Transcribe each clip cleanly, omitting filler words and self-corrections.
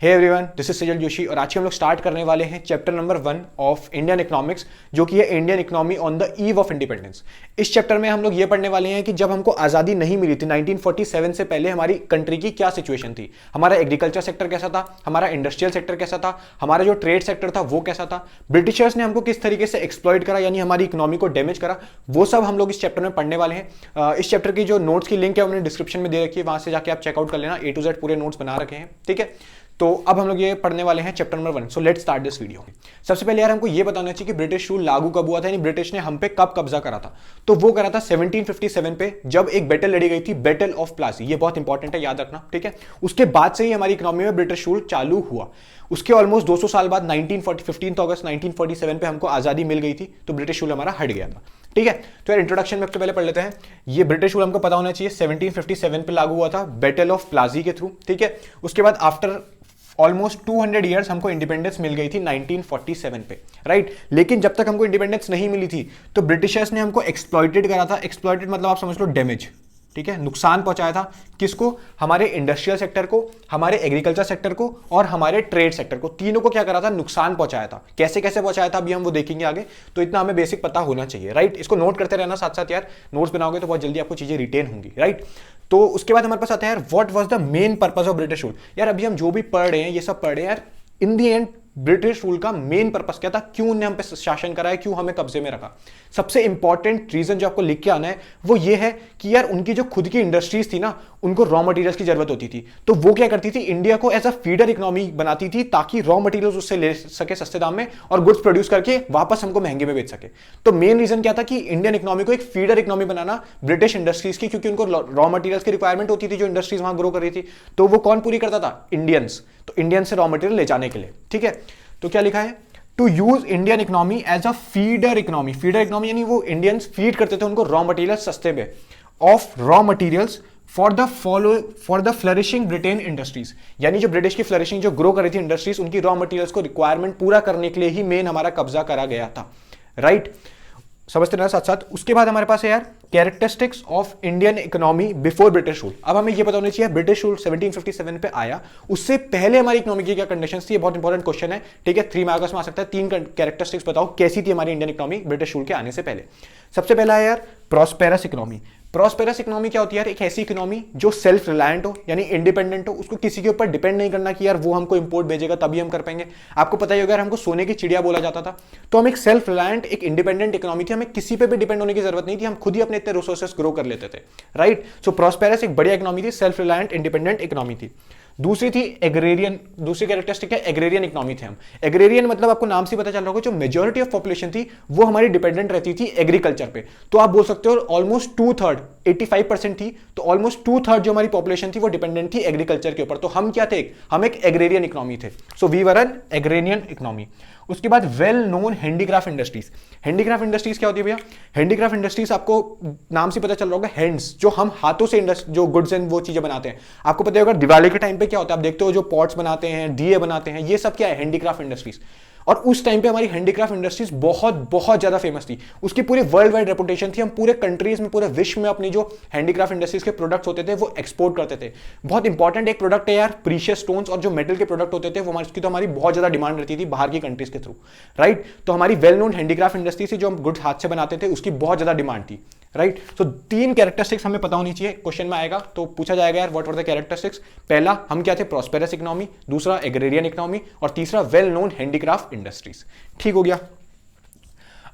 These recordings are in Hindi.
हे एवरीवन, दिस इज सजल जोशी और आज हम लोग स्टार्ट करने वाले हैं chapter number 1 of Indian economics, जो कि है Indian economy on the eve of independence. इस चैप्टर में हम लोग ये पढ़ने वाले हैं कि जब हमको आज़ादी नहीं मिली थी 1947 से पहले हमारी कंट्री की क्या सिचुएशन थी, हमारा एग्रीकल्चर सेक्टर कैसा था, हमारा इंडस्ट्रियल सेक्टर कैसा था, हमारा जो ट्रेड सेक्टर था वो कैसा था, ब्रिटिशर्स ने हमको किस तरीके से एक्सप्लॉइट करा यानी हमारी इकोनॉमी को डैमेज करा, वो सब हम लोग इस चैप्टर में पढ़ने वाले हैं। इस चैप्टर की जो नोट्स की लिंक है उन्होंने डिस्क्रिप्शन में दे रखी है, वहां से जाके आप चेकआउट कर लेना। A to Z पूरे नोट्स बना रखे हैं, ठीक है। तो अब हम लोग ये पढ़ने वाले हैं chapter number 1। So let's start this video. सबसे पहले यार हमको ये बताना चाहिए कि ब्रिटिश रूल लागू कब हुआ था, यानी ब्रिटिश ने हम पे कब कब्जा करा था। तो वो करा था 1757 पे, जब एक बैटल लड़ी गई थी, बैटल ऑफ प्लासी। ये बहुत इंपॉर्टेंट है, याद रखना, ठीक है। उसके बाद से ही हमारी इकोनॉमी में ब्रिटिश रूल चालू हुआ। उसके ऑलमोस्ट 200 साल बाद 15 अगस्त 1947 पे हमको आजादी मिल गई थी, तो ब्रिटिश रूल हमारा हट गया था, ठीक है। तो यार इंट्रोडक्शन में सबसे पहले पढ़ लेते हैं। ये ब्रिटिश रूल हमको पता होना चाहिए 1757 पे लागू हुआ था बैटल ऑफ प्लासी के थ्रू, ठीक है। उसके बाद आफ्टर ऑलमोस्ट 200 ईयर्स हमको इंडिपेंडेंस मिल गई थी 1947 पे, राइट। लेकिन जब तक हमको इंडिपेंडेंस नहीं मिली थी तो ब्रिटिशर्स ने हमको एक्सप्लॉइटेड करा था। एक्सप्लॉइटेड मतलब आप समझ लो डैमेज, ठीक है, नुकसान पहुंचाया था। किसको? हमारे इंडस्ट्रियल सेक्टर को, हमारे एग्रीकल्चर सेक्टर को और हमारे ट्रेड सेक्टर को। तीनों को क्या करा था? नुकसान पहुंचाया था। कैसे कैसे पहुंचाया था अभी हम वो देखेंगे आगे, तो इतना हमें बेसिक पता होना चाहिए, राइट। इसको नोट करते रहना साथ साथ यार, नोट्स बनाओगे तो बहुत जल्दी आपको चीजें रिटेन होंगी, राइट। तो उसके बाद हमारे पास आता है यार what was the main purpose of British rule. यार अभी हम जो भी पढ़ रहे हैं ये सब पढ़ रहे हैं यार, इन दी एंड ब्रिटिश रूल का मेन पर्पस क्या था, क्यों उन्होंने हम पे शासन करा है, क्यों हमें कब्जे में रखा। सबसे इंपॉर्टेंट रीजन जो आपको लिख के आना है वो ये है कि यार उनकी जो खुद की इंडस्ट्रीज थी ना, उनको रॉ मटेरियल्स की जरूरत होती थी, तो वो क्या करती थी, इंडिया को एज अ फीडर इकोनॉमी बनाती थी ताकि रॉ मटेरियल्स उससे ले सके सस्ते दाम में और गुड्स प्रोड्यूस करके वापस हमको महंगे में बेच सके। तो मेन रीजन क्या था कि इंडियन इकोनॉमी को एक फीडर इकोनॉमी बनाना ब्रिटिश इंडस्ट्रीज की, क्योंकि उनको रॉ मटेरियल्स की रिक्वायरमेंट होती थी जो इंडस्ट्रीज वहां ग्रो कर रही थी। तो वो कौन पूरी करता था? इंडियंस। तो इंडियन से रॉ मटेरियल ले जाने के लिए, ठीक है। तो क्या लिखा है? To use Indian economy as a feeder economy. Feeder economy यानी वो इंडियंस फीड करते थे उनको रॉ मटेरियल सस्ते में, of raw materials for the flourishing Britain industries. यानी जो ब्रिटिश की फ्लरिशिंग जो ग्रो कर रही थी इंडस्ट्रीज, उनकी रॉ मटेरियल्स को रिक्वायरमेंट पूरा करने के लिए ही मेन हमारा कब्जा करा गया था, राइट। समझते रहना साथ साथ। उसके बाद हमारे पास है यार characteristics of Indian economy before British rule. अब हमें ये पता होना चाहिए ब्रिटिश रूल 1757 पे आया, उससे पहले हमारी इकोनॉमी की क्या कंडीशंस थी। ये बहुत इंपॉर्टेंट क्वेश्चन है, ठीक है। 3 मार्क्स में आ सकता है। 3 कैरेक्टरिस्टिक्स बताओ कैसी थी हमारी इंडियन इकोनॉमी ब्रिटिश रूल के आने से पहले। सबसे पहला है यार प्रॉस्पेरस इकोनॉमी। प्रॉस्पेरस इकोनॉमी क्या होती है यार? एक ऐसी इकोनॉमी जो सेल्फ रिलायंट हो, यानी इंडिपेंडेंट हो, उसको किसी के ऊपर डिपेंड नहीं करना कि यार वो हमको इंपोर्ट भेजेगा तभी हम कर पाएंगे। आपको पता ही होगा यार, हमको सोने की चिड़िया बोला जाता था। तो हम एक सेल्फ रिलायंट, एक इंडिपेंडेंट इकोनॉमी थी, हमें किसी पे भी डिपेंड होने की जरूरत नहीं थी, हम खुद ही अपने इतने रिसोर्सेस ग्रो कर लेते थे, राइट। सो प्रॉस्पेरस एक बढ़िया इकोनॉमी थी, सेल्फ रिलायंट इंडिपेंडेंट इकोनॉमी थी। दूसरी थी एग्रेरियन। दूसरी कैरेक्टरिस्टिक है एग्रेरियन इकोनॉमी थे हम। एग्रेरियन मतलब आपको नाम से पता चल रहा होगा, जो मेजॉरिटी ऑफ पॉपुलेशन थी वो हमारी डिपेंडेंट रहती थी एग्रीकल्चर पे। तो आप बोल सकते हो ऑलमोस्ट 2/3, 85% थी, तो ऑलमोस्ट 2/3 जो हमारी पॉपुलेशन थी वो डिपेंडेंट थी एग्रीकल्चर के ऊपर। तो हम क्या थे? हम एक एग्रेरियन इकोनॉमी थे। So we were an agrarian economy. उसके बाद well known handicraft industries. Handicraft industries क्या होती है भैया? हैंडीक्राफ्ट इंडस्ट्रीज आपको नाम से पता चल रहा होगा, हैंड्स, जो हम हाथों से जो गुड्स एंड वो चीजें बनाते हैं। आपको पता होगा दिवाली के टाइम पे क्या होता है, आप देखते हो जो पॉट्स बनाते हैं, दिए बनाते हैं, ये सब क्या है? Handicraft industries. और उस टाइम पे हमारी हैंडीक्राफ्ट इंडस्ट्रीज बहुत बहुत ज्यादा फेमस थी, उसकी पूरी वर्ल्ड वाइड रेपुटेशन थी। हम पूरे कंट्रीज में, पूरे विश्व में अपनी जो हैंडीक्राफ्ट इंडस्ट्रीज के प्रोडक्ट्स होते थे वो एक्सपोर्ट करते थे। बहुत इंपॉर्टेंट एक प्रोडक्ट है यार प्रीशियस स्टोन्स, और जो मेटल के प्रोडक्ट होते थे वो उसकी तो हमारी बहुत ज्यादा डिमांड रहती थी बाहर की कंट्रीज के थ्रू, राइट। तो हमारी वेल नोन हैंडीक्राफ्ट इंडस्ट्रीज थी, जो हम गुड्स हाथ से बनाते थे, उसकी बहुत ज्यादा डिमांड थी, राइट। सो 3 कैरेक्टरिस्टिक्स हमें पता होनी चाहिए। क्वेश्चन में आएगा तो पूछा जाएगा यार व्हाट वर द कैरेक्टरिस्टिक्स। पहला हम क्या थे? Prosperous economy. दूसरा एग्रेरियन इकोनॉमी। और तीसरा वेल नोन हैंडीक्राफ्ट इंडस्ट्रीज। ठीक हो गया।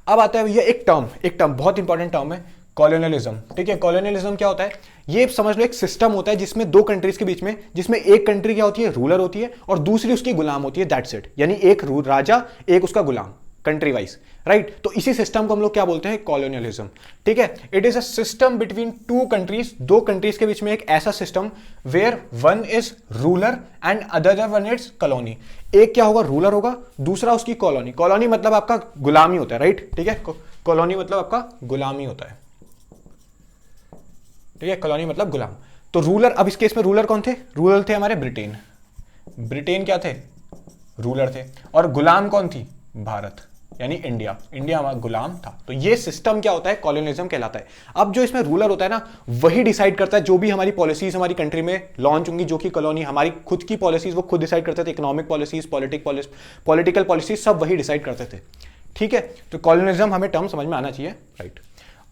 अब आता है ये एक टर्म बहुत इंपॉर्टेंट टर्म है, कॉलोनियलिज्म, ठीक है। कॉलोनियलिज्म क्या होता है? ये समझ लो एक सिस्टम होता है जिसमें 2 कंट्रीज के बीच में, जिसमें एक कंट्री क्या होती है? रूलर होती है, और दूसरी उसकी गुलाम होती है, दैट्स इट। यानी एक राजा, एक उसका गुलाम, कंट्री वाइज, राइट। तो इसी सिस्टम को हम लोग क्या बोलते हैं? कॉलोनियलिज्म, ठीक है। It is a system between 2 countries, 2 countries के बीच में एक ऐसा system where one is ruler and other one is colony. एक क्या होगा? रूलर होगा, दूसरा उसकी कॉलोनी। कॉलोनी मतलब आपका गुलामी होता है, राइट, ठीक है। कॉलोनी मतलब आपका गुलामी होता है, ठीक है। कॉलोनी मतलब गुलाम। तो रूलर, अब इस केस में रूलर कौन थे? रूलर थे हमारे ब्रिटेन क्या थे? रूलर थे। और गुलाम कौन थी? भारत, यानी इंडिया, इंडिया हमारा गुलाम था। तो ये सिस्टम क्या होता है, कॉलोनिज्म कहलाता है। अब जो इसमें रूलर होता है ना, वही डिसाइड करता है जो भी हमारी पॉलिसीज हमारी कंट्री में लॉन्च होंगी, जो कि कॉलोनी हमारी खुद की पॉलिसीज वो खुद डिसाइड करते थे, इकोनॉमिक पॉलिसीज, पॉलिटिकल पॉलिसीज सब वही डिसाइड करते थे। ठीक है, तो कॉलोनिज्म हमें टर्म समझ में आना चाहिए, राइट।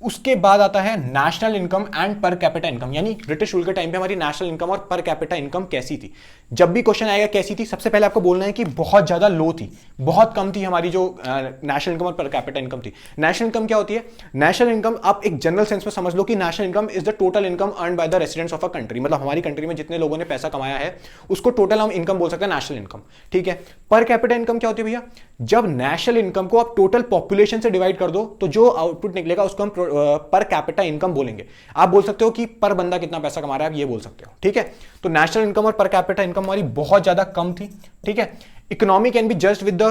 उसके बाद आता है नेशनल इनकम एंड पर कैपिटा इनकम, यानी ब्रिटिश रूल के टाइम पे हमारी नेशनल इनकम और पर कैपिटा इनकम कैसी थी। जब भी क्वेश्चन आएगा कैसी थी, सबसे पहले आपको बोलना है कि बहुत ज्यादा लो थी, बहुत कम थी हमारी जो नेशनल इनकम और पर कैपिटा इनकम थी। नेशनल इनकम क्या होती है? नेशनल इनकम आप एक जनरल सेंस में समझ लो कि national income is the total income earn by the residents of a country, मतलब हमारी कंट्री में जितने लोगों ने पैसा कमाया है उसको टोटल हम इनकम बोल सकते हैं, नेशनल इनकम। ठीक है, पर कैपिटा इनकम क्या होती है भैया? जब नेशनल इनकम को आप टोटल पॉपुलेशन से डिवाइड कर दो तो जो आउटपुट निकलेगा उसको हम पर कैपिटा इनकम बोलेंगे। आप बोल सकते हो कि पर बंदा कितना पैसा कमा रहा है, आप ये बोल सकते हो। ठीक है, तो नेशनल इनकम और पर कैपिटा इनकम हमारी बहुत ज्यादा कम थी। ठीक है, economy can be judged with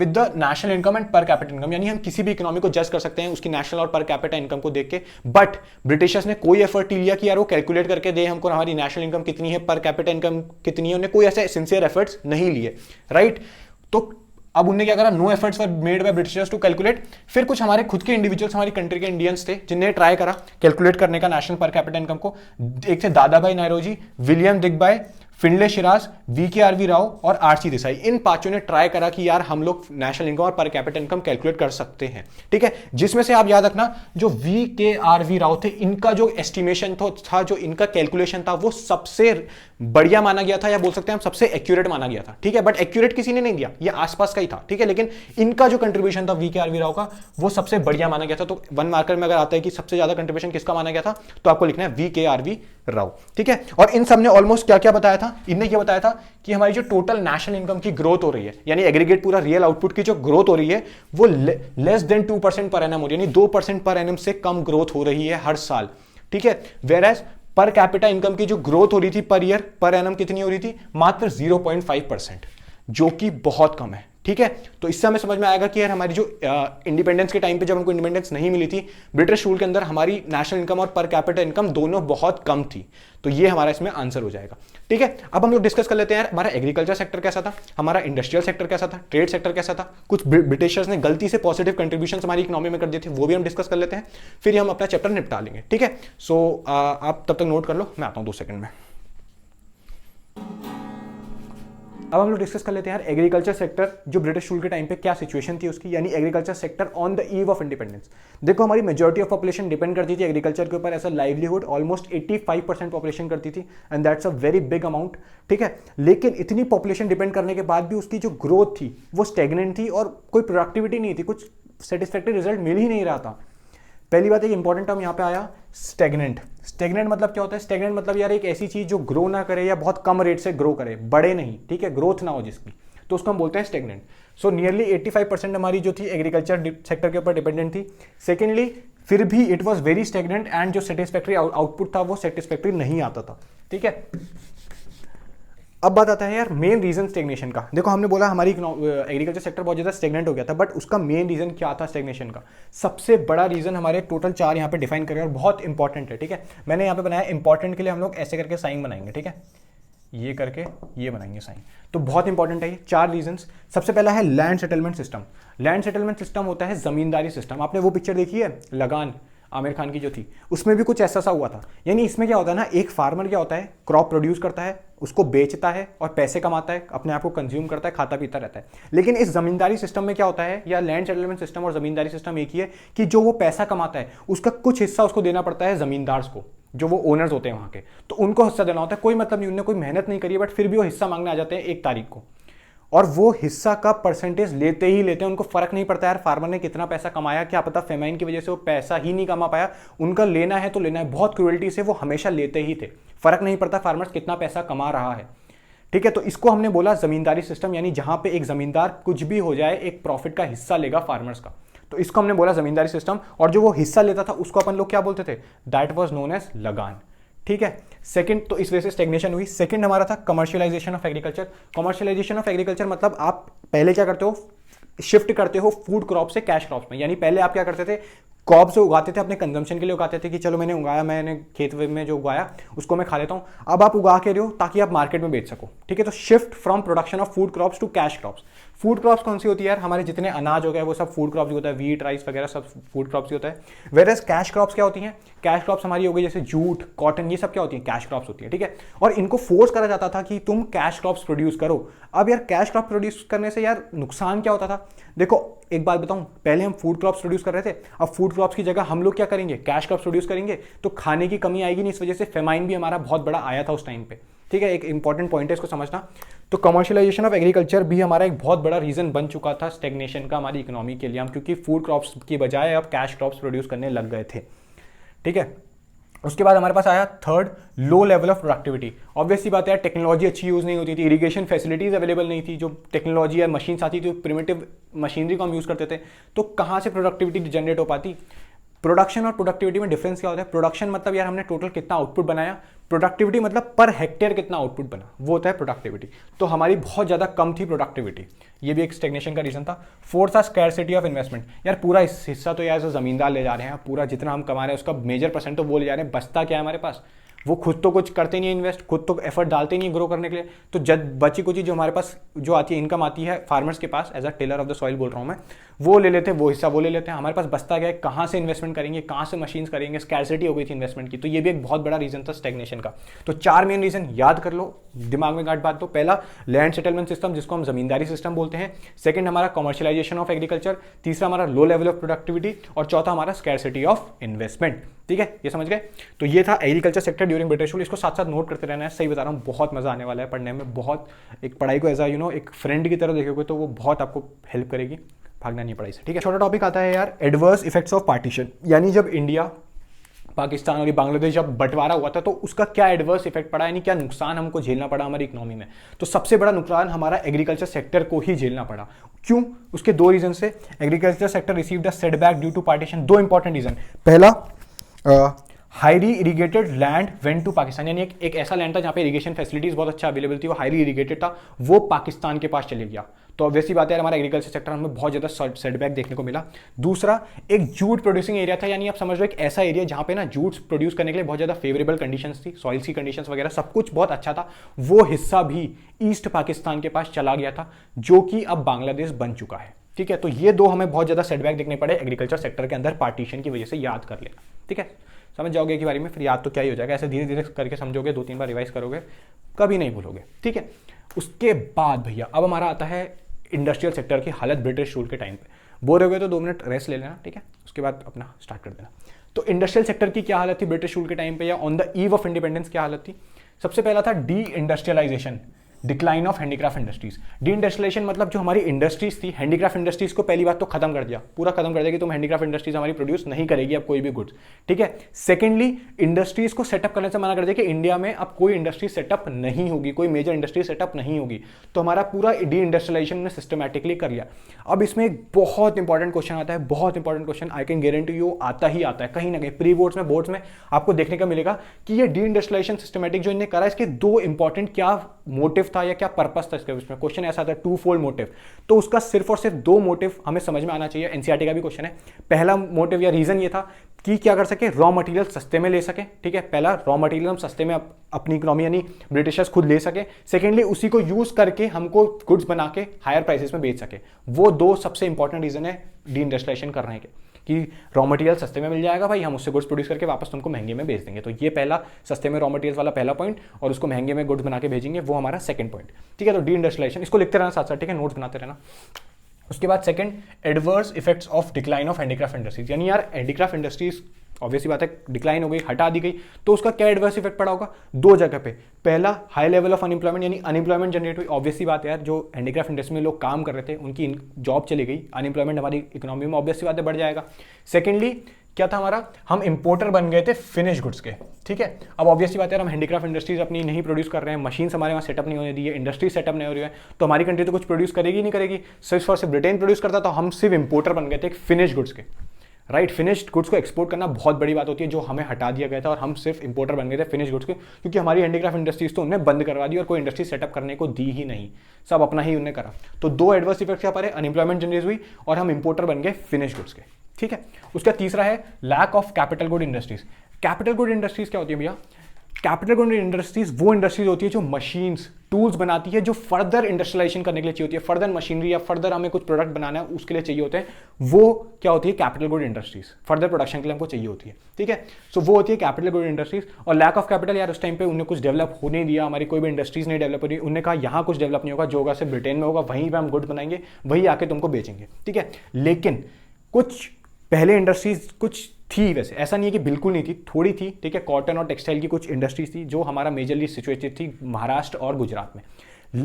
the national income and पर कैपिटा इनकम, यानी हम किसी भी इकोनॉमी को जज कर सकते हैं उसकी नेशनल और पर कैपिटा इनकम को देख के। बट ब्रिटिशर्स ने कोई एफर्ट नहीं लिया कि यार वो कैलकुलेट करके दे हमको हमारी नेशनल इनकम कितनी है, पर कैपिटा इनकम कितनी है, उन्हें कोई ऐसे सिंसियर एफर्ट्स नहीं लिए, राइट। तो अब उन्होंने क्या करा, no efforts were made by Britishers to calculate. फिर कुछ हमारे खुद के इंडिविजुअल्स, हमारी कंट्री के इंडियंस थे जिन्हें ट्राई करा कैलकुलेट करने का नेशनल पर कैपिटा इनकम को। एक थे Dadabhai Naoroji, William Digby, Findlay Shirras, VKRV Rao और RC देसाई। इन पांचों ने ट्राई करा कि यार हम लोग नेशनल इनकम और पर कैपिटा इनकम कैलकुलेट कर सकते हैं। ठीक है, जिसमें से आप याद रखना जो VKRV राव थे, इनका जो एस्टिमेशन था, जो इनका कैलकुलेशन था, वो सबसे बढ़िया माना गया था, या बोल सकते हैं हम सबसे एक्यूरेट माना गया था। ठीक है, बट एक्यूरेट किसी ने नहीं दिया, ये आसपास का ही था। ठीक है, लेकिन इनका जो कंट्रीब्यूशन था VKRV राव का, वो सबसे बढ़िया माना गया था। तो वन मार्कर में अगर आता है कि सबसे ज्यादा कंट्रीब्यूशन किसका माना गया था, तो आपको लिखना है VKRV राव। ठीक है, और इन सब ने ऑलमोस्ट क्या क्या बताया था? इनने क्या बताया था कि हमारी जो टोटल नेशनल इनकम की ग्रोथ हो रही है, यानी एग्रीगेट पूरा रियल आउटपुट की जो ग्रोथ हो रही है, वो लेस देन 2% पर एनम हो रही है, यानी 2% पर एनम से कम ग्रोथ हो रही है हर साल। ठीक है, whereas per capita income की जो ग्रोथ हो रही थी पर ईयर, पर एनम कितनी हो रही थी? मात्र 0.5%, जो कि बहुत कम है। ठीक है, तो इससे हमें समझ में आएगा कि यार हमारी जो इंडिपेंडेंस के टाइम पे जब हमको इंडिपेंडेंस नहीं मिली थी, ब्रिटिश रूल के अंदर हमारी नेशनल इनकम और पर कैपिटा इनकम दोनों बहुत कम थी। तो ये हमारा इसमें आंसर हो जाएगा। ठीक है, अब हम लोग डिस्कस कर लेते हैं यार हमारा एग्रीकल्चर सेक्टर कैसा था, हमारा इंडस्ट्रियल सेक्टर कैसा था, ट्रेड सेक्टर कैसा था। कुछ ब्रिटिशर्स ने गलती से पॉजिटिव कंट्रीब्यूशन हमारी इकोनॉमी में कर दिए थे, वो भी हम डिस्कस कर लेते हैं, फिर हम अपना चैप्टर निपटा लेंगे। ठीक है, सो आप तब तक नोट कर लो, मैं आता हूं 2 सेकंड में। अब हम लोग डिस्कस कर लेते हैं यार एग्रीकल्चर सेक्टर जो ब्रिटिश रूल के टाइम पे क्या सिचुएशन थी उसकी, यानी agriculture sector on the eve of independence. देखो हमारी मेजॉरिटी ऑफ पॉपुलेशन डिपेंड करती थी एग्रीकल्चर के ऊपर as a livelihood, almost 85% population करती थी, and that's a very big amount. ठीक है, लेकिन इतनी पॉपुलेशन डिपेंड करने के बाद भी उसकी जो ग्रोथ थी वो स्टेगनेंट थी और कोई प्रोडक्टिविटी नहीं थी, कुछ सेटिस्फैक्टरी रिजल्ट मिल ही नहीं रहा था। पहली बात एक इंपॉर्टेंट टर्म यहाँ पे आया, स्टेगनेंट। स्टेगनेंट मतलब क्या होता है? स्टेगनेंट मतलब यार एक ऐसी चीज जो ग्रो ना करे या बहुत कम रेट से ग्रो करे, बढ़े नहीं, ठीक है, ग्रोथ ना हो जिसकी, तो उसको हम बोलते हैं स्टेगनेंट। सो नियरली 85% हमारी जो थी एग्रीकल्चर सेक्टर के ऊपर डिपेंडेंट थी। सेकेंडली फिर भी it was very stagnant and जो सेटिस्फैक्टरी आउटपुट था वो सेटिस्फैक्टरी नहीं आता था। ठीक है, अब बात आता है यार मेन रीजन स्टेग्नेशन का। देखो हमने बोला हमारी एग्रीकल्चर सेक्टर बहुत ज़्यादा स्टेगनेंट हो गया था, बट उसका मेन रीजन क्या था स्टेग्नेशन का? सबसे बड़ा रीजन हमारे टोटल 4 यहाँ पे डिफाइन करें और बहुत इंपॉर्टेंट है। ठीक है, मैंने यहाँ पे बनाया इंपॉर्टेंट के लिए हम लोग ऐसे करके साइन बनाएंगे। ठीक है, ये करके ये बनाएंगे साइन, तो बहुत इंपॉर्टेंट है ये 4 रीजंस। सबसे पहला है land settlement system. Land settlement system होता है जमींदारी सिस्टम। आपने वो पिक्चर देखी है लगान, आमिर खान की जो थी, उसमें भी कुछ ऐसा सा हुआ था। यानी इसमें क्या होता है ना, एक फार्मर क्या होता है, क्रॉप प्रोड्यूस करता है, उसको बेचता है और पैसे कमाता है, अपने आप को कंज्यूम करता है, खाता पीता रहता है। लेकिन इस जमींदारी सिस्टम में क्या होता है, या लैंड सेटलमेंट सिस्टम और जमींदारी सिस्टम एक ही है कि जो वो पैसा कमाता है उसका कुछ हिस्सा उसको देना पड़ता है जमींदार्स को, जो वो ओनर्स होते हैं वहाँ के, तो उनको हिस्सा देना होता है। कोई मतलब नहीं, उन्होंने कोई मेहनत नहीं करी है, बट फिर भी वो हिस्सा मांगने आ जाते हैं 1 तारीख को, और वो हिस्सा का परसेंटेज लेते ही लेते हैं। उनको फर्क नहीं पड़ता यार फार्मर ने कितना पैसा कमाया, क्या पता फेमाइन की वजह से वो पैसा ही नहीं कमा पाया, उनका लेना है तो लेना है। बहुत क्रूएल्टी से वो हमेशा लेते ही थे, फर्क नहीं पड़ता फार्मर्स कितना पैसा कमा रहा है। ठीक है, तो इसको हमने बोला जमींदारी सिस्टम, यानी जहां पे एक जमींदार कुछ भी हो जाए एक प्रॉफिट का हिस्सा लेगा फार्मर्स का, तो इसको हमने बोला जमींदारी सिस्टम। और जो वो हिस्सा लेता था उसको अपन लोग क्या बोलते थे, दैट वाज नोन एज लगान। ठीक है, सेकंड, तो इस वजह से स्टेग्नेशन हुई। सेकंड हमारा था commercialisation of agriculture. Commercialisation of agriculture मतलब आप पहले क्या करते हो, शिफ्ट करते हो फूड क्रॉप से कैश क्रॉप्स में। यानी पहले आप क्या करते थे, क्रॉप से उगाते थे, अपने कंजम्पशन के लिए उगाते थे कि चलो मैंने उगाया, मैंने खेत में जो उगाया उसको मैं खा लेता हूँ। अब आप उगा के रहे हो ताकि आप मार्केट में बेच सको। ठीक है, तो shift from production of food crops to cash crops. Food crops कौन सी होती है यार, हमारे जितने अनाज हो गए वो सब फूड क्रॉप्स ही होता है, व्हीट राइस वगैरह सब फूड क्रॉप्स ही होता है। वेरएज कैश क्रॉप्स क्या होती हैं, कैश क्रॉप्स हमारी हो गई जैसे जूट कॉटन, ये सब क्या होती है, कैश क्रॉप्स होती है, ठीक है। और इनको फोर्स करा जाता था कि तुम कैश क्रॉप्स प्रोड्यूस करो। अब यार कैश क्रॉप प्रोड्यूस करने से यार नुकसान क्या होता था, देखो एक बात बताऊं, पहले हम फूड क्रॉप्स प्रोड्यूस कर रहे थे, अब फूड क्रॉप्स की जगह हम लोग क्या करेंगे, कैश क्रॉप्स प्रोड्यूस करेंगे, तो खाने की कमी आएगी नहीं, इस वजह से फेमाइन भी हमारा बहुत बड़ा आया था उस टाइम पे, ठीक है। एक इंपॉर्टेंट पॉइंट है इसको समझना। तो कमर्शियलाइजेशन ऑफ एग्रीकल्चर भी हमारा एक बहुत बड़ा रीजन बन चुका था स्टेग्नेशन का हमारी इकोनॉमी के लिए, हम क्योंकि फूड क्रॉप्स की बजाय अब कैश क्रॉप्स प्रोड्यूस करने लग गए थे, ठीक है। उसके बाद हमारे पास आया third, low level of productivity. Obviously बात है, टेक्नोलॉजी अच्छी यूज़ नहीं होती थी, इरिगेशन फैसिलिटीज़ अवेलेबल नहीं थी, जो टेक्नोलॉजी या मशीन्स आती थी प्रिमिटिव मशीनरी को हम यूज़ करते थे, तो कहाँ से प्रोडक्टिविटी जनरेट हो पाती। प्रोडक्शन और प्रोडक्टिविटी में डिफरेंस क्या होता है, प्रोडक्शन मतलब यार हमने टोटल कितना आउटपुट बनाया, प्रोडक्टिविटी मतलब पर हेक्टेयर कितना आउटपुट बना, वो होता है प्रोडक्टिविटी। तो हमारी बहुत ज़्यादा कम थी प्रोडक्टिविटी, ये भी एक स्टेग्नेशन का रीजन था। फोर्थ था स्कैरसिटी ऑफ इन्वेस्टमेंट, यार पूरा हिस्सा तो यार जो जमींदार ले जा रहे हैं, पूरा जितना हम कमा रहे हैं उसका मेजर परसेंट तो वो ले जा रहे हैं, बचता क्या है हमारे पास, वो खुद तो कुछ करते नहीं इन्वेस्ट, खुद तो एफर्ट डालते नहीं ग्रो करने के लिए, तो जब बची कुछ जो हमारे पास जो आती है इनकम आती है फार्मर्स के पास, as a tiller of the soil बोल रहा हूँ मैं, वो ले लेते हैं, वो हिस्सा वो ले लेते हैं, हमारे पास बचता गया है, कहाँ से इन्वेस्टमेंट करेंगे, कहाँ से मशीन्स करेंगे, स्कैरसिटी हो गई थी इन्वेस्टमेंट की। तो ये भी एक बहुत बड़ा रीजन था स्टेग्नेशन का। तो 4 मेन रीजन याद कर लो, दिमाग में गांठ बात दो। पहला लैंड सेटलमेंट सिस्टम जिसको हम जमींदारी सिस्टम बोलते हैं, सेकंड हमारा कमर्शियलाइजेशन ऑफ एग्रीकल्चर, तीसरा हमारा लो लेवल ऑफ प्रोडक्टिविटी, और चौथा हमारा स्कैरसिटी ऑफ इन्वेस्टमेंट, ठीक है, ये समझ गए। तो ये था agriculture sector during British rule, इसको साथ साथ नोट करते रहना है, सही बता रहा हूँ, बहुत मजा आने वाला है पढ़ने में, बहुत एक पढ़ाई को एज अ एक फ्रेंड की तरह देखोगे तो वो बहुत आपको हेल्प करेगी, भागना नहीं पड़ाई से, ठीक है। छोटा टॉपिक आता है यार, एडवर्स इफेक्ट्स ऑफ पार्टीशन, यानी जब इंडिया पाकिस्तान और बांग्लादेश जब बंटवारा हुआ था तो उसका क्या एडवर्स इफेक्ट पड़ा, यानी क्या नुकसान हमको झेलना पड़ा हमारी इकोनॉमी में। तो सबसे बड़ा नुकसान हमारा एग्रीकल्चर सेक्टर को ही झेलना पड़ा। क्यों, उसके 2 रीजन से। Agriculture sector received a setback due to partition, 2 important reason. पहला, highly irrigated land went to Pakistan, यानी एक ऐसा लैंड था जहां पे इरीगेशन फैसिलिटीज बहुत अच्छा अवेलेबल थी, वो हाईली इरीगेटेड था, वो पाकिस्तान के पास चले गया। तो ऑब्वियसली बात है हमारा एग्रीकल्चर सेक्टर हमें बहुत ज्यादा सेटबैक देखने को मिला। दूसरा, एक जूट प्रोड्यूसिंग एरिया था, यानी आप समझ लो एक ऐसा एरिया जहां पे ना जूट प्रोड्यूस करने के लिए बहुत ज्यादा फेवरेबल कंडीशंस थी, सॉइल्स की कंडीशंस वगैरह सब कुछ बहुत अच्छा था, वो हिस्सा भी ईस्ट पाकिस्तान के पास चला गया था, जो कि अब बांग्लादेश बन चुका है, ठीक है। तो ये 2 हमें बहुत ज्यादा सेटबैक देखने पड़े एग्रीकल्चर सेक्टर के अंदर पार्टीशन की वजह से, याद कर लेना, ठीक है। समझ जाओगे के बारे में, फिर याद तो क्या ही हो जाएगा, ऐसे धीरे धीरे करके समझोगे, 2-3 बार रिवाइज करोगे, कभी नहीं भूलोगे, ठीक है। उसके बाद भैया अब हमारा आता है इंडस्ट्रियल सेक्टर की हालत ब्रिटिश रूल के टाइम पे। बोर हो गए तो 2 मिनट रेस्ट ले लेना, ठीक है, उसके बाद अपना स्टार्ट कर देना। तो इंडस्ट्रियल सेक्टर की क्या हालत थी ब्रिटिश रूल के टाइम पे, या on the eve of independence क्या हालत थी। सबसे पहला था deindustrialization, decline of handicraft industries. Deindustrialization मतलब जो हमारी इंडस्ट्रीज थी, हैंडीक्राफ्ट इंडस्ट्रीज को पहली बात तो खत्म कर दिया, पूरा खत्म कर दिया कि तुम हैंडीक्राफ्ट इंडस्ट्रीज हमारी प्रोड्यूस नहीं करेगी अब कोई भी गुड्स, ठीक है। सेकेंडली, इंडस्ट्रीज को सेटअप करने से मना कर दिया कि इंडिया में अब कोई इंडस्ट्री सेटअप नहीं होगी, कोई मेजर इंडस्ट्री सेटअप नहीं होगी। तो हमारा पूरा डी इंडस्ट्रियलाइजेशन ने सिस्टमैटिकली कर लिया। अब इसमें एक बहुत इंपॉर्टेंट क्वेश्चन आता है, बहुत important question, I can guarantee you आता ही आता है, कहीं ना कहीं प्री बोर्ड्स में बोर्ड्स में आपको देखने का मिलेगा कि ये डी इंडस्ट्रियलाइजेशन सिस्टमैटिक जो इन्हें करा, इसके 2 इंपॉर्टेंट क्या मोटिव था या क्या पर्पस था इसके उसमें। क्वेश्चन ऐसा था 2-fold मोटिव, तो उसका सिर्फ और सिर्फ 2 मोटिव हमें समझ में आना चाहिए, एनसीईआरटी का भी क्वेश्चन है। पहला मोटिव या रीजन ये था कि क्या कर सके, रॉ मटेरियल सस्ते में ले सके, ठीक है। पहला, रॉ मटेरियल हम सस्ते में अपनी इकोनॉमी यानी ब्रिटिशर्स खुद ले सके। सेकेंडली, उसी को यूज करके हमको गुड्स बना के हायर प्राइसेस में बेच सके। वो 2 सबसे इंपॉर्टेंट रीजन है डी इंडस्ट्रियलाइजेशन करने के, कि रॉ मटेरियल सस्ते में मिल जाएगा भाई, हम उससे गुड्स प्रोड्यूस करके वापस तुमको महंगे में बेच देंगे। तो ये पहला सस्ते में रॉ मटेरियल वाला पहला पॉइंट, और उसको महंगे में गुड्स बना के भेजेंगे, वो हमारा सेकंड पॉइंट, ठीक है। तो डी इंडस्ट्रियलाइजेशन इसको लिखते रहना साथ साथ, ठीक है, नोट्स बनाते रहना। उसके बाद second, adverse effects of decline of handicraft industries, यानी यार हैंडीक्राफ्ट इंडस्ट्रीज ऑब्वियसली बात है डिक्लाइन हो गई, हटा दी गई, तो उसका क्या एडवर्स इफेक्ट पड़ा होगा 2 जगह पे। पहला, हाई लेवल ऑफ अनएम्प्लॉयमेंट, यानी अनएम्प्लॉयमेंट जनरेट हुई। ऑब्वियसली बात है यार, जो हैंडीक्राफ्ट इंडस्ट्री में लोग काम कर रहे थे उनकी जॉब चली गई, अनएम्प्लॉयमेंट हमारी इकोनॉमी में ऑब्वियसली बात है बढ़ जाएगा। सेकेंडली, क्या था हमारा, हम इंपोर्टर बन गए थे फिनिश गुड्स के, ठीक है। अब ऑब्वियसली बात है हम हैंडीक्राफ्ट इंडस्ट्रीज अपनी नहीं प्रोड्यूस कर रहे हैं, मशीन्स हमारे वहाँ सेटअप नहीं होने दी है, इंडस्ट्री सेटअप नहीं हो रही है, तो हमारी कंट्री तो कुछ प्रोड्यूस करेगी नहीं करेगी, सिर्फ और सिर्फ ब्रिटेन प्रोड्यूस करता, तो हम सिर्फ इंपोर्टर बन गए थे फिनिश गुड्स के, राइट। फिनिश्ड गुड्स को एक्सपोर्ट करना बहुत बड़ी बात होती है, जो हमें हटा दिया गया था, और हम सिर्फ इंपोर्टर बन गए थे फिनिश गुड्स के, क्योंकि हमारी हैंडीक्राफ्ट इंडस्ट्रीज तो उन्हें बंद करवा दी और कोई इंडस्ट्री सेटअप करने को दी ही नहीं, सब अपना ही उन्हें करा। तो 2 एडवर्स इफेक्ट क्या पड़े, अनएम्प्लॉयमेंट जनरेट हुई और हम इंपोर्टर बन गए फिनिश गुड्स के, ठीक है। उसका तीसरा है lack of capital good industries. Capital good industries क्या होती है भैया, कैपिटल गुड इंडस्ट्रीज वो इंडस्ट्रीज होती है जो मशीन्स टूल्स बनाती है, जो फर्दर इंडस्ट्रियलाइजेशन करने के लिए चाहिए होती है, फर्दर मशीनरी या फर्दर हमें कुछ प्रोडक्ट बनाना है उसके लिए चाहिए होते हैं, वो क्या होती है capital good industries, further production के लिए हमको चाहिए होती है, ठीक है। सो वो होती है कैपिटल गुड इंडस्ट्रीज। और लैक ऑफ कैपिटल यार उस टाइम पे उन्हें कुछ डेवलप होने नहीं दिया, हमारी कोई भी इंडस्ट्रीज नहीं डेवलप हो रही, उन्होंने कहा यहाँ कुछ डेवलप नहीं होगा, जो होगा सिर्फ ब्रिटेन में होगा, वहीं पर हम गुड्स बनाएंगे, वही आके तुमको बेचेंगे, ठीक है। लेकिन कुछ पहले इंडस्ट्रीज कुछ थी, वैसे ऐसा नहीं है कि बिल्कुल नहीं थी, थोड़ी थी, ठीक है। कॉटन और टेक्सटाइल की कुछ इंडस्ट्रीज थी जो हमारा मेजरली सिचुएटेड थी महाराष्ट्र और गुजरात में।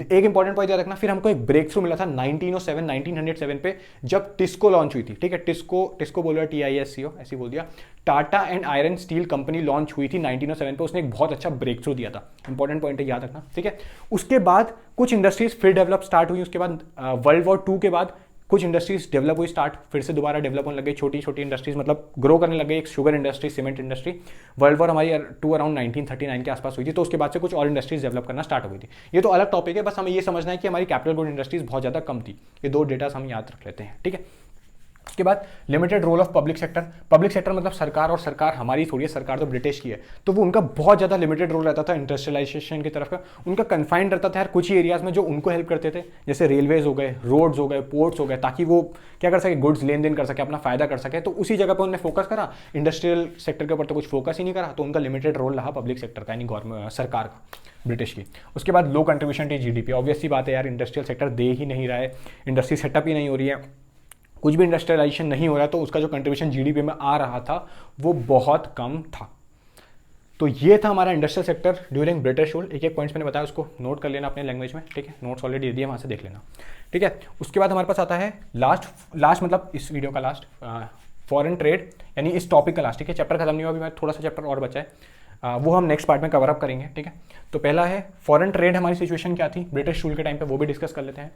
एक इंपॉर्टेंट पॉइंट याद रखना, फिर हमको एक ब्रेक थ्रू मिला था 1907 पे जब टिस्को लॉन्च हुई थी, ठीक है। टिस्को बोल रहा TISCO ऐसे बोल दिया, Tata and iron steel company launch हुई थी 1907 पे, उसने एक बहुत अच्छा ब्रेक थ्रू दिया था, इंपॉर्टेंट पॉइंट है याद रखना, ठीक है। उसके बाद कुछ इंडस्ट्रीज फिर डेवलप स्टार्ट हुई, उसके बाद वर्ल्ड वॉर 2 के बाद कुछ इंडस्ट्रीज डेवलप हुई, स्टार्ट फिर से दोबारा डेवलप होने लगे, छोटी छोटी इंडस्ट्रीज मतलब ग्रो करने लगे, एक sugar industry, cement industry. World war हमारी 2 अराउंड 1939 के आसपास हुई थी, तो उसके बाद से कुछ और इंडस्ट्रीज डेवलप करना स्टार्ट हो गई थी। ये तो अलग टॉपिक है, बस हमें ये समझना है कि हमारी कैपिटल गुड इंडस्ट्रीज बहुत ज़्यादा कम थी। ये 2 डेटा हम याद रख लेते हैं, ठीक है। उसके बाद limited role of public sector. Public sector मतलब सरकार, और सरकार हमारी थोड़ी है, सरकार तो ब्रिटिश की है, तो वो उनका बहुत ज़्यादा लिमिटेड रोल रहता था इंडस्ट्रियलाइजेशन की तरफ का, उनका कन्फाइंड रहता था यार कुछ ही एरियाज में जो उनको हेल्प करते थे, जैसे रेलवेज हो गए, रोड्स हो गए, पोर्ट्स हो गए, ताकि वो क्या कर सके, गुड्स लेन देन कर सके, अपना फायदा कर सके। तो उसी जगह पर उन्होंने फोकस करा, इंडस्ट्रियल सेक्टर के ऊपर तो कुछ फोकस ही नहीं करा, तो उनका लिमिटेड रोल रहा पब्लिक सेक्टर का, यानी गवर्नमेंट सरकार का, ब्रिटिश की। उसके बाद लो कंट्रीब्यूशन टू GDP, ऑब्वियस सी बात है यार, इंडस्ट्रियल सेक्टर दे ही नहीं रहा है, इंडस्ट्री सेटअप ही नहीं हो रही है, कुछ भी इंडस्ट्रियलाइजेशन नहीं हो रहा, तो उसका जो कंट्रीब्यूशन GDP में आ रहा था वो बहुत कम था। तो ये था हमारा industrial sector during British rule. एक पॉइंट्स मैंने बताया, उसको नोट कर लेना अपने लैंग्वेज में, ठीक है, नोट्स ऑलरेडी दे दिए, वहाँ से देख लेना, ठीक है। उसके बाद हमारे पास आता है लास्ट मतलब इस वीडियो का लास्ट, फॉरेन ट्रेड, यानी इस टॉपिक का लास्ट, ठीक है। चैप्टर खत्म नहीं हुआ, अभी मैं थोड़ा सा चैप्टर और बचा है, वो हम नेक्स्ट पार्ट में कवर अप करेंगे, ठीक है। तो पहला है फॉरेन ट्रेड, हमारी सिचुएशन क्या थी ब्रिटिश रूल के टाइम पे, वो भी डिस्कस कर लेते हैं।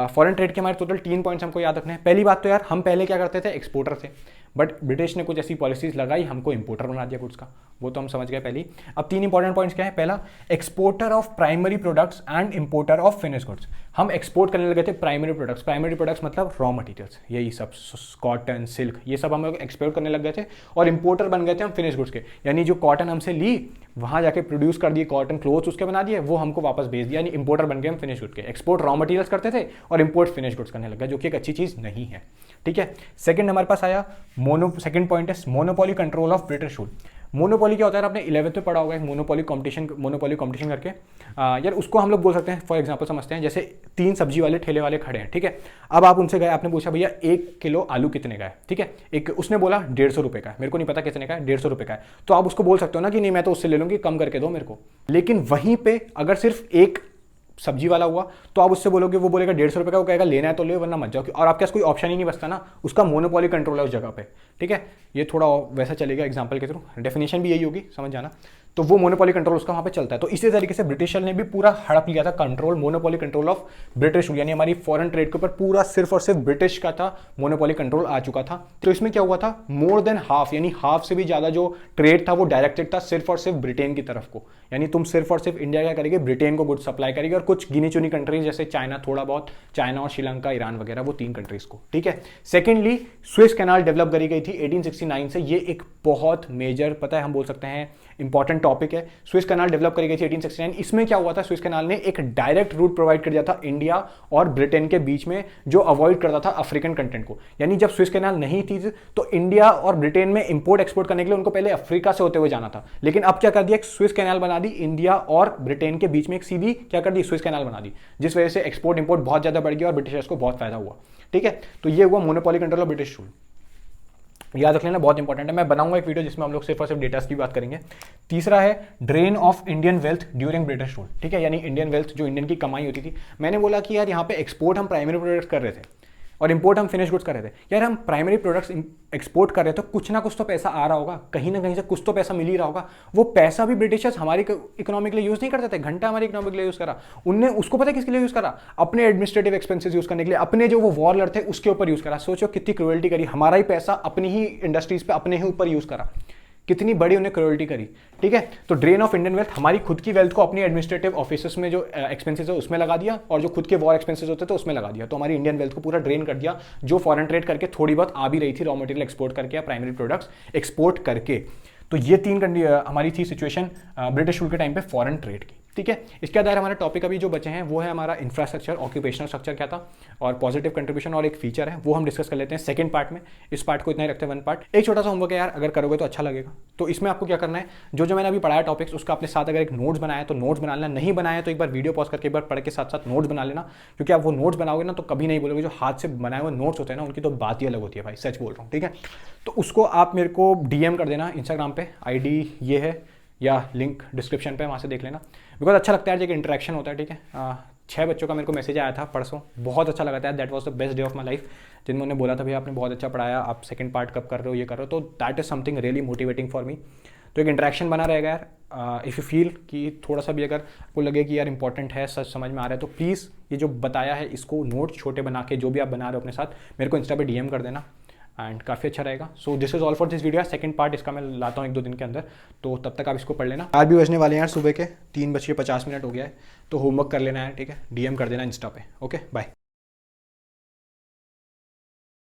फॉरेन ट्रेड के हमारे टोटल 3 पॉइंट्स हमको याद रखने हैं। पहली बात तो यार हम पहले क्या करते थे, एक्सपोर्टर थे, बट ब्रिटिश ने कुछ ऐसी पॉलिसीज लगाई, हमको इंपोर्टर बना दिया गुड्स का, वो तो हम समझ गए पहली। अब 3 इंपॉर्टेंट पॉइंट्स क्या है, पहला exporter of primary products and importer of finish goods. हम एक्सपोर्ट करने लगे थे प्राइमरी प्रोडक्ट्स मतलब रॉ मटेरियल्स, यही सब कॉटन, सिल्क, ये सब हम लोग एक्सपोर्ट करने लग गए थे, और इंपोर्टर बन गए थे हम फिनिश गुड्स के, यानी जो कॉटन हमसे ली वहाँ जाके प्रोड्यूस कर दिए, कॉटन क्लोथ्स उसके बना दिए, वो हमको वापस भेज दिया, यानी इंपोर्टर बन गए हम फिनिश गुड्स के। एक्सपोर्ट रॉ मटेरियल्स करते थे और इंपोर्ट फिनिश गुड्स करने लग गए, जो कि एक अच्छी चीज़ नहीं है, ठीक है। सेकंड हमारे पास आया सेकंड पॉइंट है monopoly control of British rule. Monopoly क्या होता है, आपने 11th में पढ़ा होगा, मोनोपोली कंपटीशन करके, यार उसको हम लोग बोल सकते हैं, फॉर एग्जांपल समझते हैं, जैसे 3 सब्जी वाले ठेले वाले खड़े हैं, ठीक है। अब आप उनसे गए, आपने पूछा भैया 1 किलो आलू कितने का है, ठीक है। एक उसने बोला 150 रुपये का है, मेरे को नहीं पता कितने का है, 150 रुपये का है, तो आप उसको बोल सकते हो ना कि नहीं मैं तो उससे ले लूँगी, कम करके दो मेरे को। लेकिन वहीं पर अगर सिर्फ एक सब्जी वाला हुआ तो आप उससे बोलोगे, वो बोलेगा 150 रुपये का, वो कहेगा लेना है तो ले वरना मत जाओ, और आपके पास कोई ऑप्शन ही नहीं बचता ना, उसका मोनोपोली कंट्रोल है उस जगह पे, ठीक है। ये थोड़ा वैसा चलेगा एग्जांपल के थ्रू, डेफिनेशन भी यही होगी, समझ जाना। तो वो मोनोपोली कंट्रोल उसका वहाँ पे चलता है। तो इसी तरीके से ब्रिटिशर ने भी पूरा हड़प लिया था control, monopoly control of British rule, यानी हमारी फॉरेन ट्रेड के ऊपर पूरा सिर्फ और सिर्फ ब्रिटिश का था मोनोपोली कंट्रोल आ चुका था। तो इसमें क्या हुआ था, मोर देन हाफ, यानी हाफ से भी ज्यादा जो ट्रेड था वो डायरेक्टेड था सिर्फ और सिर्फ ब्रिटेन की तरफ को, यानी तुम सिर्फ और सिर्फ इंडिया क्या करेगी, ब्रिटेन को गुड सप्लाई करेगी, और कुछ गिनी चुनी कंट्रीज जैसे चाइना, थोड़ा बहुत चाइना और श्रीलंका, ईरान वगैरह, वो 3 कंट्रीज को, ठीक है। सेकेंडली स्विस कैनाल डेवलप करी गई थी 1869 से, ये एक बहुत मेजर, पता है हम बोल सकते हैं इंपॉर्टेंट टॉपिक है। स्विस कैनाल डेवलप करी गई थी 1869। इसमें क्या हुआ था, स्विस कैनाल ने एक डायरेक्ट रूट प्रोवाइड कर दिया था इंडिया और ब्रिटेन के बीच में, जो अवॉइड करता था अफ्रीकन कंटेंट को। यानी जब स्विस कैनाल नहीं थी तो इंडिया और ब्रिटेन में इंपोर्ट एक्सपोर्ट करने के लिए उनको पहले अफ्रीका से होते हुए जाना था, लेकिन अब क्या कर दिया, एक स्विस कैनाल बना दी, इंडिया और ब्रिटेन के बीच में एक सीधी क्या कर दी, स्विस कैनाल बना दी, जिस वजह से एक्सपोर्ट इंपोर्ट बहुत ज्यादा बढ़ गया और ब्रिटिशर्स को बहुत फायदा हुआ, ठीक है। तो ये हुआ monopoly control of British rule, याद रख लेना, बहुत इंपॉर्टेंट है। मैं बनाऊंगा एक वीडियो जिसमें हम लोग सिर्फ और सिर्फ डेटा की बात करेंगे। तीसरा है drain of Indian wealth during British rule, ठीक है, यानी इंडियन वेल्थ, जो इंडियन की कमाई होती थी। मैंने बोला कि यार यहाँ पे एक्सपोर्ट हम प्राइमरी प्रोडक्ट्स कर रहे थे और इंपोर्ट हम फिनिश गुड्स कर रहे थे। यार हम प्राइमरी प्रोडक्ट्स एक्सपोर्ट कर रहे थे तो कुछ ना कुछ तो पैसा आ रहा होगा, कहीं ना कहीं से कुछ तो पैसा मिल ही रहा होगा। वो पैसा भी ब्रिटिशर्स हमारी इकोनॉमी के लिए यूज नहीं करते थे, घंटा हमारी इकोनॉमी के लिए यूज करा उनने, उसको पता है किसके लिए यूज करा, अपने एडमिनिस्ट्रेटिव एक्सपेंसेस यूज करने के लिए, अपने जो वो वॉर लड़ते उसके ऊपर यूज करा। सोचो कितनी क्रुएल्टी करी, हमारा ही पैसा अपनी ही इंडस्ट्रीज पे अपने ही ऊपर यूज करा, कितनी बड़ी उन्हें क्रुएल्टी करी, ठीक है। तो ड्रेन ऑफ इंडियन वेल्थ, हमारी खुद की वेल्थ को अपनी एडमिनिस्ट्रेटिव ऑफिसेस में जो एक्सपेंसेस है उसमें लगा दिया, और जो खुद के वॉर एक्सपेंसेस होते थे उसमें लगा दिया। तो हमारी इंडियन वेल्थ को पूरा ड्रेन कर दिया, जो फॉरेन ट्रेड करके थोड़ी बहुत आ भी रही थी, रॉ मटेरियल एक्सपोर्ट करके या प्राइमरी प्रोडक्ट्स एक्सपोर्ट करके। तो ये हमारी थी सिचुएशन ब्रिटिश रूल के टाइम पे फॉरेन ट्रेड की, ठीक है। इसके आधार हमारे टॉपिक अभी जो बचे हैं वो है हमारा इंफ्रास्ट्रक्चर, ऑक्यूपेशनल स्ट्रक्चर क्या था और पॉजिटिव कंट्रीब्यूशन और एक फीचर है वो हम डिस्कस कर लेते हैं सेकंड पार्ट में। इस पार्ट को इतना ही रखते हैं 1 पार्ट। एक छोटा सा होमवर्क है यार, अगर करोगे तो अच्छा लगेगा। तो इसमें आपको क्या करना है, जो मैंने अभी पढ़ाया टॉपिक्स उसका अपने साथ अगर एक नोट्स बनाया तो नोट्स बना लेना, नहीं बनाया तो एक बार वीडियो पॉज करके एक बार पढ़ के साथ साथ नोट्स बना लेना, क्योंकि आप वो नोट्स बनाओगे ना तो कभी नहीं बोलोगे। जो हाथ से बनाए हुए नोट्स होते हैं ना उनकी तो बात ही अलग होती है भाई, सच बोल रहा हूँ, ठीक है। तो उसको आप मेरे को DM कर देना इंस्टाग्राम पे, ID ये है या लिंक डिस्क्रिप्शन पे, वहाँ से देख लेना। बिकॉज अच्छा लगता है, एक इंटरेक्शन होता है, ठीक है। 6 बच्चों का मेरे को मैसेज आया था परसों, बहुत अच्छा लगा था, that was the best day of my life, जिन्होंने बोला था भैया आपने बहुत अच्छा पढ़ाया, आप सेकंड पार्ट कब कर रहे हो, ये कर रहे हो, तो that is something really motivating for me. तो एक इंटरेक्शन बना रहेगा यार। इफ़ यू फील कि थोड़ा सा भी अगर आपको लगे कि यार इंपॉर्टेंट है, सच समझ में आ रहा है, तो प्लीज़ ये जो बताया है इसको नोट छोटे बना के जो भी आप बना रहे हो अपने साथ मेरे को इंस्टा पे DM कर देना, एंड काफ़ी अच्छा रहेगा। So this is all for this video. Second part इसका मैं लाता हूँ 1-2 दिन के अंदर, तो तब तक आप इसको पढ़ लेना। आज भी बजने वाले हैं यार सुबह के 3:50 हो गया है, तो होमवर्क कर लेना है, ठीक है। DM कर देना इंस्टा पे। Okay bye.